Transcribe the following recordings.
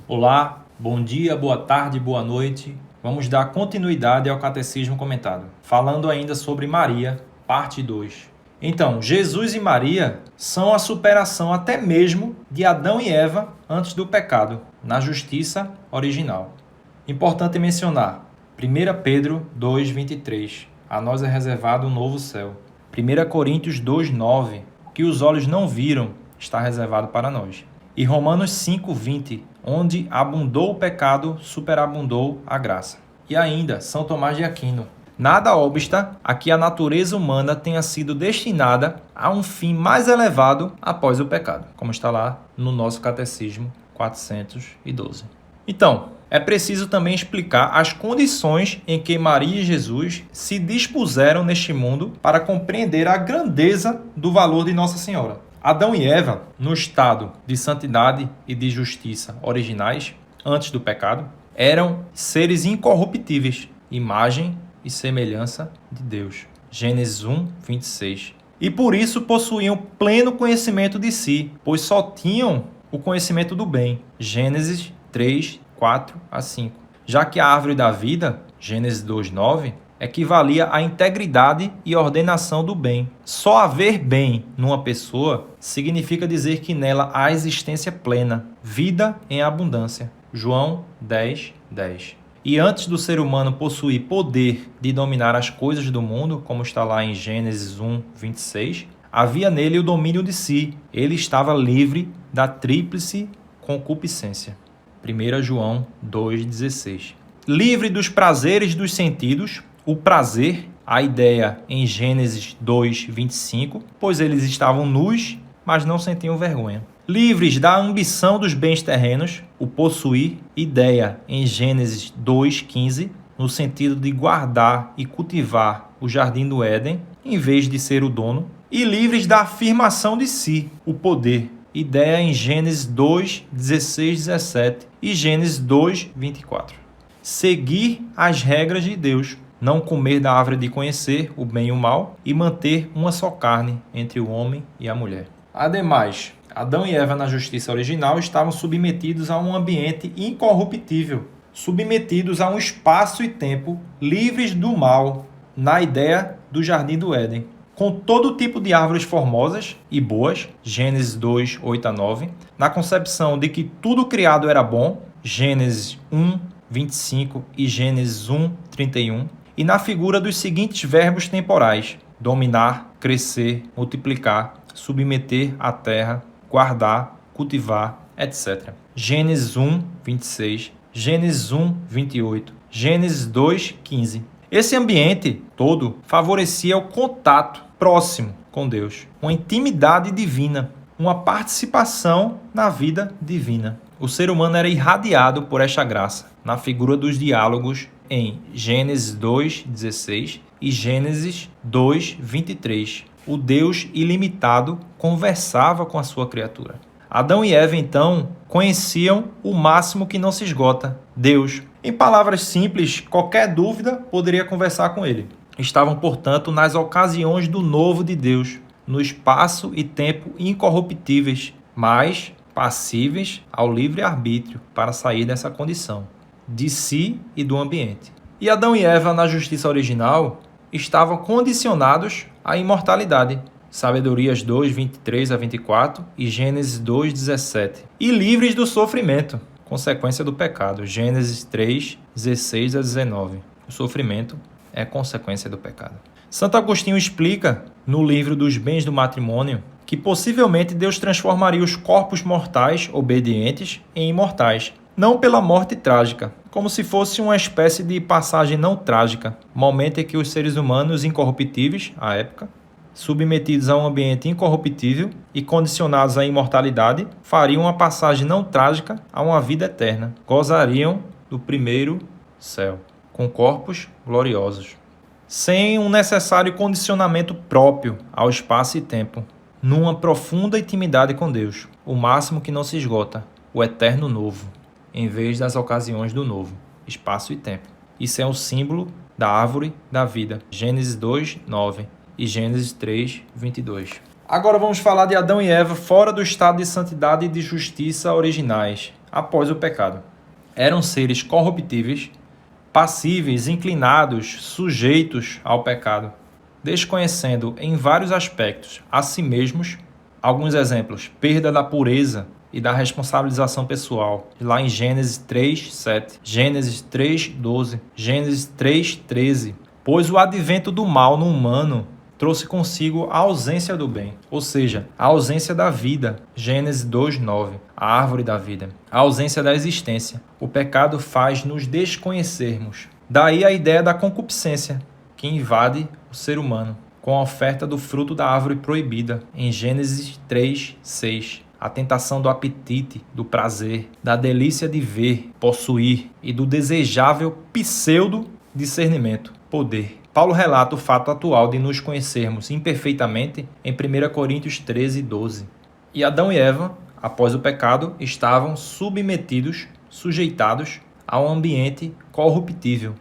Olá, bom dia, boa tarde, boa noite. Vamos dar continuidade ao Catecismo Comentado, falando ainda sobre Maria, parte 2. Então, Jesus e Maria são a superação até mesmo de Adão e Eva antes do pecado, na justiça original. Importante mencionar, 1 Pedro 2,23, a nós é reservado um novo céu. 1 Coríntios 2,9, que os olhos não viram, está reservado para nós. E Romanos 5,20, onde abundou o pecado, superabundou a graça. E ainda, São Tomás de Aquino. Nada obsta a que a natureza humana tenha sido destinada a um fim mais elevado após o pecado, como está lá no nosso Catecismo 412. Então, é preciso também explicar as condições em que Maria e Jesus se dispuseram neste mundo para compreender a grandeza do valor de Nossa Senhora. Adão e Eva, no estado de santidade e de justiça originais, antes do pecado, eram seres incorruptíveis, imagem e semelhança de Deus. Gênesis 1, 26. E por isso possuíam pleno conhecimento de si, pois só tinham o conhecimento do bem. Gênesis 3, 4 a 5. Já que a árvore da vida, Gênesis 2, 9, equivalia à integridade e ordenação do bem. Só haver bem numa pessoa significa dizer que nela há existência plena, vida em abundância. João 10, 10. E antes do ser humano possuir poder de dominar as coisas do mundo, como está lá em Gênesis 1, 26, havia nele o domínio de si. Ele estava livre da tríplice concupiscência. 1 João 2,16. Livre dos prazeres dos sentidos, o prazer, a ideia em Gênesis 2, 25, pois eles estavam nus, mas não sentiam vergonha. Livres da ambição dos bens terrenos, o possuir, ideia em Gênesis 2, 15, no sentido de guardar e cultivar o jardim do Éden, em vez de ser o dono. E livres da afirmação de si, o poder, ideia em Gênesis 2, 16, 17 e Gênesis 2, 24. Seguir as regras de Deus, não comer da árvore de conhecer o bem e o mal e manter uma só carne entre o homem e a mulher. Ademais, Adão e Eva na justiça original estavam submetidos a um ambiente incorruptível, submetidos a um espaço e tempo livres do mal, na ideia do jardim do Éden, com todo tipo de árvores formosas e boas, Gênesis 2, 8 a 9, na concepção de que tudo criado era bom, Gênesis 1, 25 e Gênesis 1, 31, e na figura dos seguintes verbos temporais: dominar, crescer, multiplicar, submeter a terra, guardar, cultivar, etc. Gênesis 1, 26, Gênesis 1, 28, Gênesis 2, 15. Esse ambiente todo favorecia o contato próximo com Deus, uma intimidade divina, uma participação na vida divina. O ser humano era irradiado por esta graça, na figura dos diálogos em Gênesis 2, 16 e Gênesis 2, 23. O Deus ilimitado conversava com a sua criatura. Adão e Eva, então, conheciam o máximo que não se esgota, Deus. Em palavras simples, qualquer dúvida poderia conversar com ele. Estavam, portanto, nas ocasiões do novo de Deus, no espaço e tempo incorruptíveis, mas passíveis ao livre-arbítrio para sair dessa condição, de si e do ambiente. E Adão e Eva, na justiça original, estavam condicionados à imortalidade, Sabedorias 2, 23 a 24 e Gênesis 2, 17, e livres do sofrimento, consequência do pecado, Gênesis 3, 16 a 19. O sofrimento é consequência do pecado. Santo Agostinho explica, no livro dos Bens do Matrimônio, que possivelmente Deus transformaria os corpos mortais obedientes em imortais, não pela morte trágica, como se fosse uma espécie de passagem não trágica, momento em que os seres humanos incorruptíveis, à época, submetidos a um ambiente incorruptível e condicionados à imortalidade, fariam uma passagem não trágica a uma vida eterna, gozariam do primeiro céu, com corpos gloriosos, sem um necessário condicionamento próprio ao espaço e tempo, numa profunda intimidade com Deus, o máximo que não se esgota, o eterno novo, em vez das ocasiões do novo, espaço e tempo. Isso é um símbolo da árvore da vida, Gênesis 2, 9 e Gênesis 3, 22. Agora vamos falar de Adão e Eva fora do estado de santidade e de justiça originais, após o pecado. Eram seres corruptíveis, passíveis, inclinados, sujeitos ao pecado, desconhecendo em vários aspectos a si mesmos. Alguns exemplos: perda da pureza e da responsabilização pessoal, lá em Gênesis 3:7, Gênesis 3:12, Gênesis 3:13. Pois o advento do mal no humano trouxe consigo a ausência do bem, ou seja, a ausência da vida, Gênesis 2:9, a árvore da vida, a ausência da existência. O pecado faz nos desconhecermos. Daí a ideia da concupiscência, que invade o ser humano, com a oferta do fruto da árvore proibida, em Gênesis 3:6. A tentação do apetite, do prazer, da delícia de ver, possuir e do desejável pseudo-discernimento, poder. Paulo relata o fato atual de nos conhecermos imperfeitamente em 1 Coríntios 13:12. E Adão e Eva, após o pecado, estavam submetidos, sujeitados a um ambiente corruptível,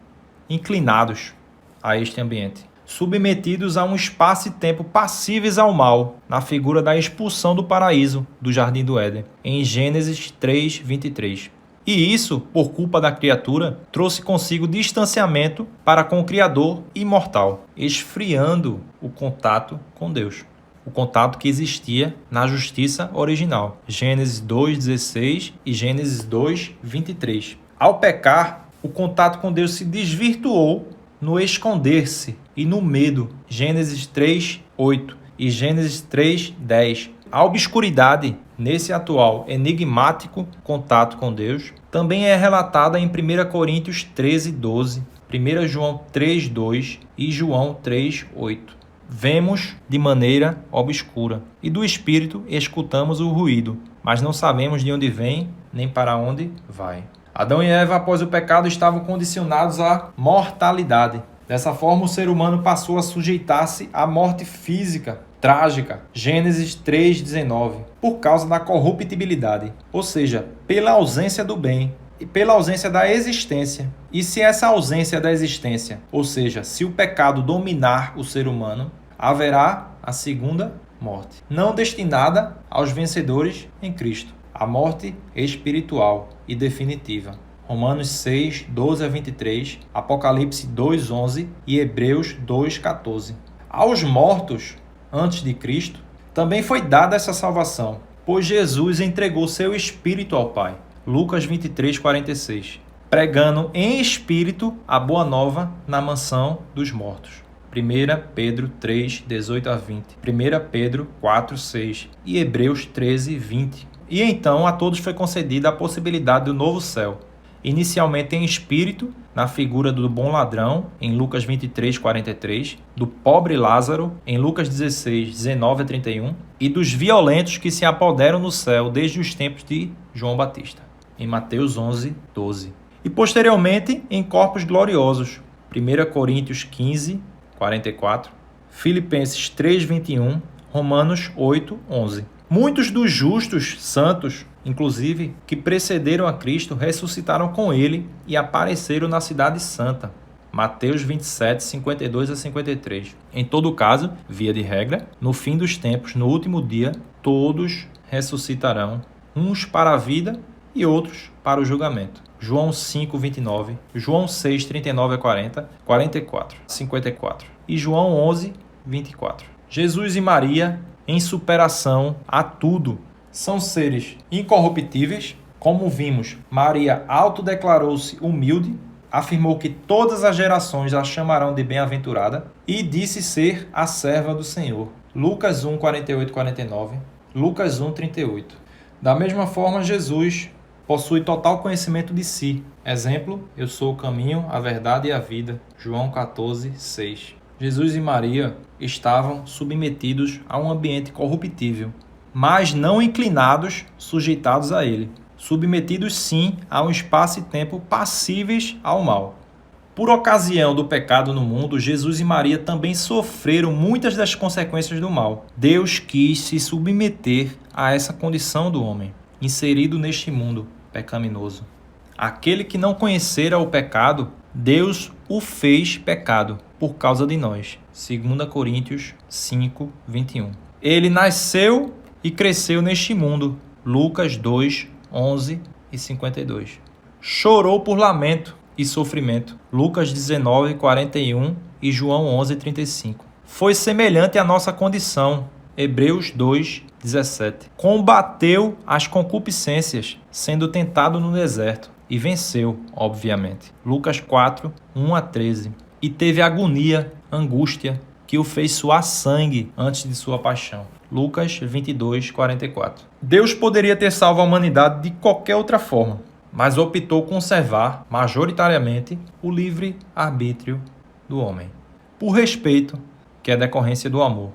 inclinados a este ambiente, submetidos a um espaço e tempo passíveis ao mal, na figura da expulsão do paraíso do Jardim do Éden, em Gênesis 3:23. E isso, por culpa da criatura, trouxe consigo distanciamento para com o Criador imortal, esfriando o contato com Deus. O contato que existia na justiça original. Gênesis 2:16 e Gênesis 2:23. Ao pecar, o contato com Deus se desvirtuou no esconder-se e no medo. Gênesis 3:8 e Gênesis 3:10. A obscuridade, nesse atual enigmático contato com Deus, também é relatada em 1 Coríntios 13:12, 1 João 3:2 e João 3:8. Vemos de maneira obscura, e do Espírito escutamos o ruído, mas não sabemos de onde vem nem para onde vai. Adão e Eva, após o pecado, estavam condicionados à mortalidade. Dessa forma, o ser humano passou a sujeitar-se à morte física, trágica, Gênesis 3:19, por causa da corruptibilidade, ou seja, pela ausência do bem e pela ausência da existência. E se essa ausência da existência, ou seja, se o pecado dominar o ser humano, haverá a segunda morte, não destinada aos vencedores em Cristo, a morte espiritual e definitiva. Romanos 6:12-23, Apocalipse 2:11 e Hebreus 2:14. Aos mortos antes de Cristo, também foi dada essa salvação, pois Jesus entregou seu Espírito ao Pai. Lucas 23:46. Pregando em espírito a boa nova na mansão dos mortos. 1 Pedro 3:18-20. 1 Pedro 4:6 e Hebreus 13:20. E então a todos foi concedida a possibilidade do novo céu, inicialmente em espírito, na figura do bom ladrão, em Lucas 23:43, do pobre Lázaro, em Lucas 16:19-31, e dos violentos que se apoderam no céu desde os tempos de João Batista, em Mateus 11:12. E posteriormente em corpos gloriosos, 1 Coríntios 15:44, Filipenses 3:21, Romanos 8:11. Muitos dos justos, santos, inclusive, que precederam a Cristo, ressuscitaram com ele e apareceram na cidade santa. Mateus 27:52-53. Em todo caso, via de regra, no fim dos tempos, no último dia, todos ressuscitarão, uns para a vida e outros para o julgamento. João 5:29, João 6:39-40, 44, 54 e João 11:24. Jesus e Maria, em superação a tudo, são seres incorruptíveis. Como vimos, Maria autodeclarou-se humilde, afirmou que todas as gerações a chamarão de bem-aventurada e disse ser a serva do Senhor. Lucas 1:48-49, Lucas 1:38. Da mesma forma, Jesus possui total conhecimento de si. Exemplo, eu sou o caminho, a verdade e a vida. João 14:6. Jesus e Maria estavam submetidos a um ambiente corruptível, mas não inclinados, sujeitados a ele. Submetidos sim a um espaço e tempo passíveis ao mal. Por ocasião do pecado no mundo, Jesus e Maria também sofreram muitas das consequências do mal. Deus quis se submeter a essa condição do homem, inserido neste mundo pecaminoso. Aquele que não conhecera o pecado, Deus o fez pecado por causa de nós. 2 Coríntios 5:21. Ele nasceu e cresceu neste mundo. Lucas 2:11 e 52. Chorou por lamento e sofrimento. Lucas 19, 41 e João 11, 35. Foi semelhante à nossa condição. Hebreus 2, 17. Combateu as concupiscências, sendo tentado no deserto, e venceu, obviamente. Lucas 4, 1 a 13. E teve agonia, angústia, que o fez suar sangue antes de sua paixão. Lucas 22, 44. Deus poderia ter salvo a humanidade de qualquer outra forma, mas optou conservar, majoritariamente, o livre-arbítrio do homem. Por respeito, que é decorrência do amor.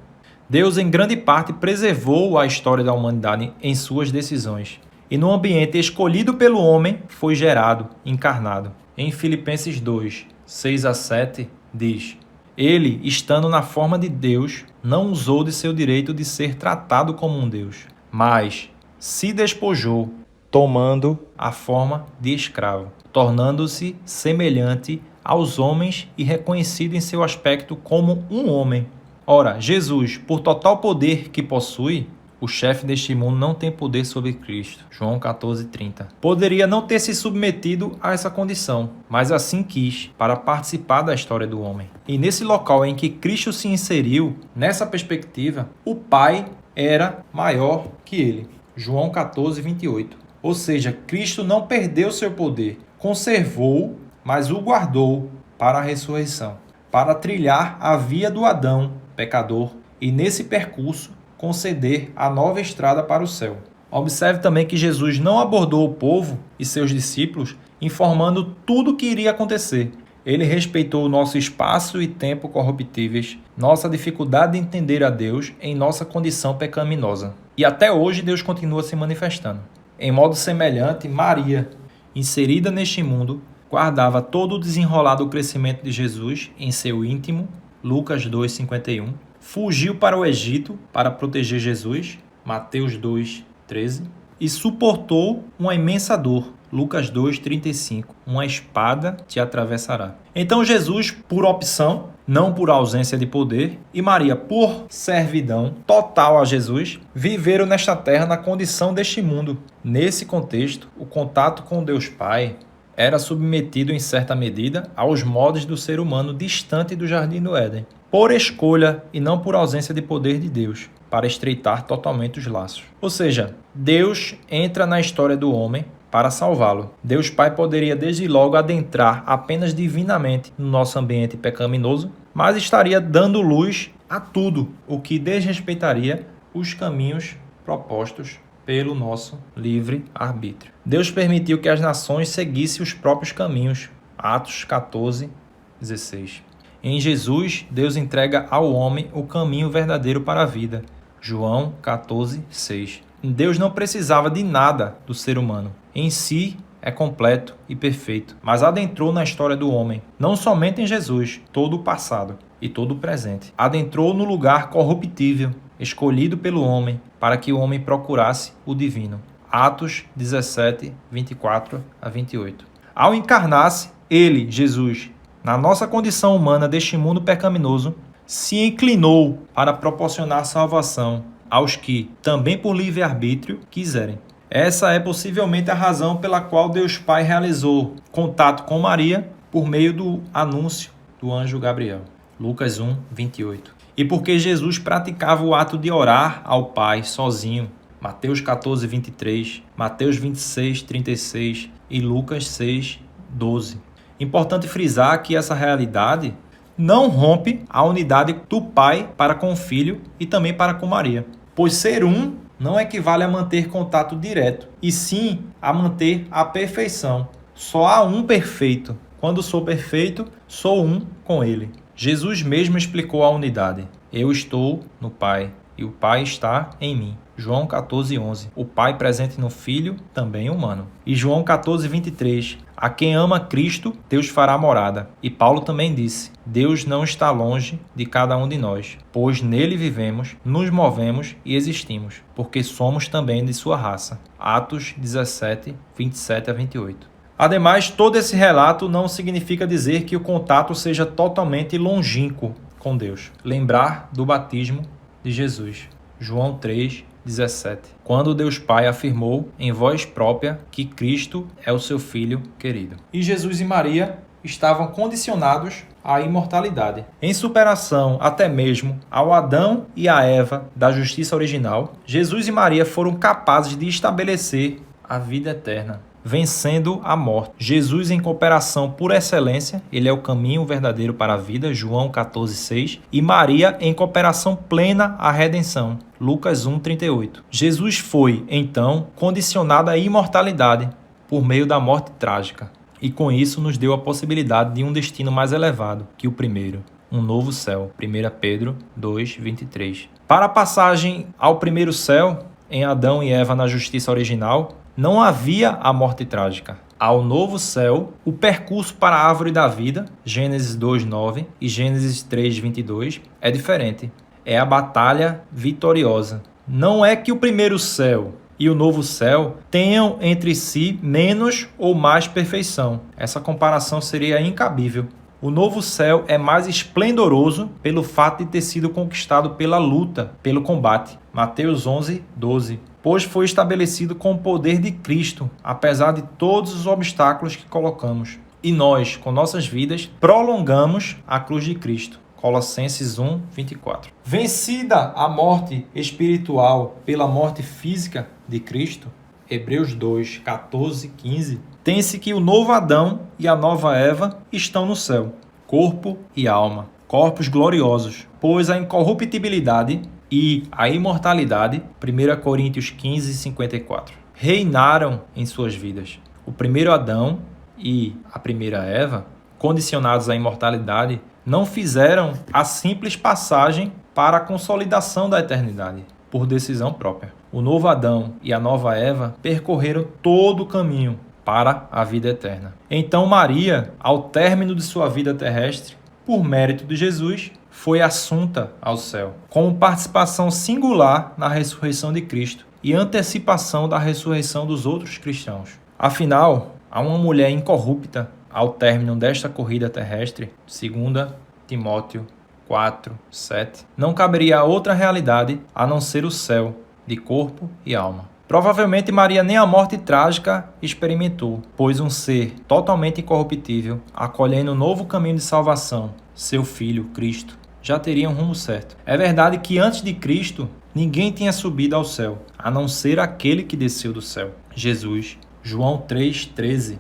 Deus, em grande parte, preservou a história da humanidade em suas decisões. E no ambiente escolhido pelo homem, foi gerado, encarnado. Em Filipenses 2, 6 a 7, diz: Ele, estando na forma de Deus, não usou de seu direito de ser tratado como um Deus, mas se despojou, tomando a forma de escravo, tornando-se semelhante aos homens e reconhecido em seu aspecto como um homem. Ora, Jesus, por total poder que possui, o chefe deste mundo não tem poder sobre Cristo. João 14:30. Poderia não ter se submetido a essa condição, mas assim quis, para participar da história do homem. E nesse local em que Cristo se inseriu, nessa perspectiva, o Pai era maior que ele. João 14:28. Ou seja, Cristo não perdeu seu poder, conservou, mas o guardou para a ressurreição, para trilhar a via do Adão, pecador, e nesse percurso conceder a nova estrada para o céu. Observe também que Jesus não abordou o povo e seus discípulos informando tudo o que iria acontecer. Ele respeitou o nosso espaço e tempo corruptíveis, nossa dificuldade de entender a Deus em nossa condição pecaminosa. E até hoje Deus continua se manifestando. Em modo semelhante, Maria, inserida neste mundo, guardava todo o desenrolar do crescimento de Jesus em seu íntimo, Lucas 2:51. Fugiu para o Egito para proteger Jesus, Mateus 2:13. E suportou uma imensa dor, Lucas 2:35. Uma espada te atravessará. Então Jesus, por opção, não por ausência de poder, e Maria, por servidão total a Jesus, viveram nesta terra na condição deste mundo. Nesse contexto, o contato com Deus Pai era submetido em certa medida aos modos do ser humano distante do Jardim do Éden, por escolha e não por ausência de poder de Deus, para estreitar totalmente os laços. Ou seja, Deus entra na história do homem para salvá-lo. Deus Pai poderia desde logo adentrar apenas divinamente no nosso ambiente pecaminoso, mas estaria dando luz a tudo o que desrespeitaria os caminhos propostos pelo nosso livre arbítrio. Deus permitiu que as nações seguissem os próprios caminhos. Atos 14:16. Em Jesus, Deus entrega ao homem o caminho verdadeiro para a vida. João 14:6. Deus não precisava de nada do ser humano. Em si, é completo e perfeito, mas adentrou na história do homem, não somente em Jesus, todo o passado e todo o presente. Adentrou no lugar corruptível, escolhido pelo homem, para que o homem procurasse o divino. Atos 17, 24 a 28. Ao encarnar-se, ele, Jesus, na nossa condição humana deste mundo pecaminoso, se inclinou para proporcionar salvação aos que, também por livre-arbítrio, quiserem. Essa é possivelmente a razão pela qual Deus Pai realizou contato com Maria por meio do anúncio do anjo Gabriel. Lucas 1:28. E porque Jesus praticava o ato de orar ao Pai sozinho. Mateus 14:23, Mateus 26:36 e Lucas 6:12. Importante frisar que essa realidade não rompe a unidade do Pai para com o Filho e também para com Maria. Pois ser um não equivale a manter contato direto, e sim a manter a perfeição. Só há um perfeito. Quando sou perfeito, sou um com ele. Jesus mesmo explicou a unidade. Eu estou no Pai, e o Pai está em mim. João 14:11. O Pai presente no Filho, também humano. E João 14:23. A quem ama Cristo, Deus fará morada. E Paulo também disse: Deus não está longe de cada um de nós, pois nele vivemos, nos movemos e existimos, porque somos também de sua raça. Atos 17, 27 a 28. Ademais, todo esse relato não significa dizer que o contato seja totalmente longínquo com Deus. Lembrar do batismo de Jesus. João 3, 17, quando Deus Pai afirmou em voz própria que Cristo é o seu Filho querido. E Jesus e Maria estavam condicionados à imortalidade, em superação até mesmo ao Adão e à Eva da justiça original. Jesus e Maria foram capazes de estabelecer a vida eterna, vencendo a morte. Jesus em cooperação por excelência, ele é o caminho verdadeiro para a vida, João 14,6, e Maria em cooperação plena à redenção, Lucas 1,38. Jesus foi, então, condicionado à imortalidade por meio da morte trágica, e com isso nos deu a possibilidade de um destino mais elevado que o primeiro, um novo céu, 1 Pedro 2,23. Para a passagem ao primeiro céu, em Adão e Eva na justiça original, não havia a morte trágica. Ao novo céu, o percurso para a árvore da vida, Gênesis 2,9 e Gênesis 3,22, é diferente. É a batalha vitoriosa. Não é que o primeiro céu e o novo céu tenham entre si menos ou mais perfeição. Essa comparação seria incabível. O novo céu é mais esplendoroso pelo fato de ter sido conquistado pela luta, pelo combate. Mateus 11:12. Pois foi estabelecido com o poder de Cristo, apesar de todos os obstáculos que colocamos. E nós, com nossas vidas, prolongamos a cruz de Cristo. Colossenses 1:24. Vencida a morte espiritual pela morte física de Cristo, Hebreus 2:14-15, tem-se que o novo Adão e a nova Eva estão no céu, corpo e alma, corpos gloriosos, pois a incorruptibilidade e a imortalidade, 1 Coríntios 15:54, reinaram em suas vidas. O primeiro Adão e a primeira Eva, condicionados à imortalidade, não fizeram a simples passagem para a consolidação da eternidade, por decisão própria. O novo Adão e a nova Eva percorreram todo o caminho para a vida eterna. Então Maria, ao término de sua vida terrestre, por mérito de Jesus, foi assunta ao céu, como participação singular na ressurreição de Cristo e antecipação da ressurreição dos outros cristãos. Afinal, há uma mulher incorrupta ao término desta corrida terrestre, 2 Timóteo 4:7, não caberia outra realidade a não ser o céu, de corpo e alma. Provavelmente Maria nem a morte trágica experimentou, pois um ser totalmente incorruptível, acolhendo um novo caminho de salvação, seu Filho, Cristo, já teria um rumo certo. É verdade que antes de Cristo, ninguém tinha subido ao céu, a não ser aquele que desceu do céu, Jesus, João 3:13.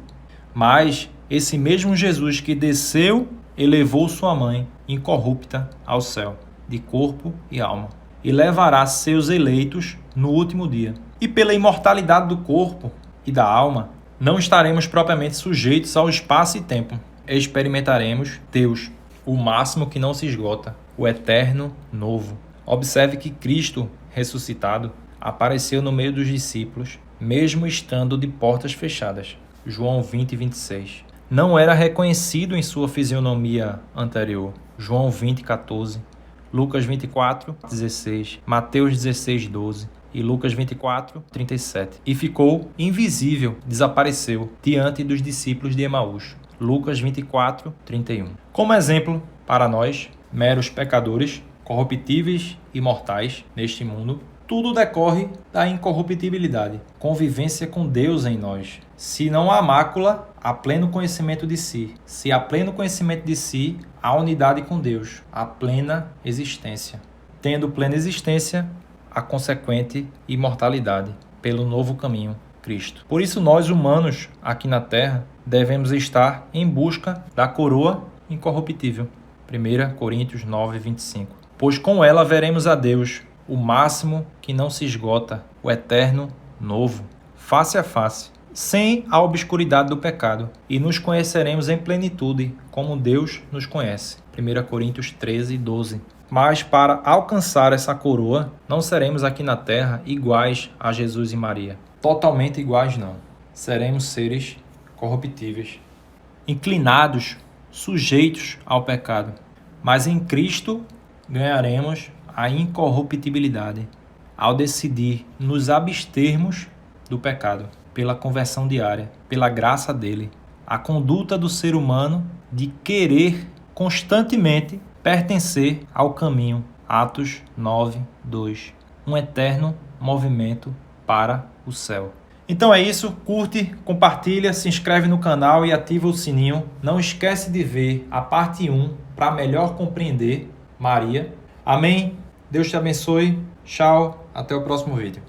Mas esse mesmo Jesus que desceu, elevou sua mãe, incorrupta, ao céu, de corpo e alma, e levará seus eleitos no último dia. E pela imortalidade do corpo e da alma, não estaremos propriamente sujeitos ao espaço e tempo. Experimentaremos Deus, o máximo que não se esgota, o eterno novo. Observe que Cristo, ressuscitado, apareceu no meio dos discípulos, mesmo estando de portas fechadas. João 20:26. Não era reconhecido em sua fisionomia anterior. João 20:14. Lucas 24:16, Mateus 16:12 e Lucas 24:37. E ficou invisível, desapareceu diante dos discípulos de Emaús. Lucas 24:31. Como exemplo para nós, meros pecadores, corruptíveis e mortais neste mundo, tudo decorre da incorruptibilidade, convivência com Deus em nós. Se não há mácula, há pleno conhecimento de si. Se há pleno conhecimento de si, há unidade com Deus, há plena existência. Tendo plena existência, a consequente imortalidade, pelo novo caminho, Cristo. Por isso nós, humanos, aqui na Terra, devemos estar em busca da coroa incorruptível. 1 Coríntios 9:25. Pois com ela veremos a Deus, o máximo que não se esgota, o eterno novo, face a face, sem a obscuridade do pecado, e nos conheceremos em plenitude, como Deus nos conhece. 1 Coríntios 13:12. Mas para alcançar essa coroa, não seremos aqui na terra iguais a Jesus e Maria. Totalmente iguais não. Seremos seres corruptíveis, inclinados, sujeitos ao pecado. Mas em Cristo ganharemos a incorruptibilidade, ao decidir nos abstermos do pecado, pela conversão diária, pela graça dele. A conduta do ser humano de querer constantemente pertencer ao caminho. Atos 9:2. um eterno movimento para o céu. Então é isso, curte, compartilha, se inscreve no canal e ativa o sininho. Não esquece de ver a parte 1 para melhor compreender Maria. Amém? Deus te abençoe. Tchau, até o próximo vídeo.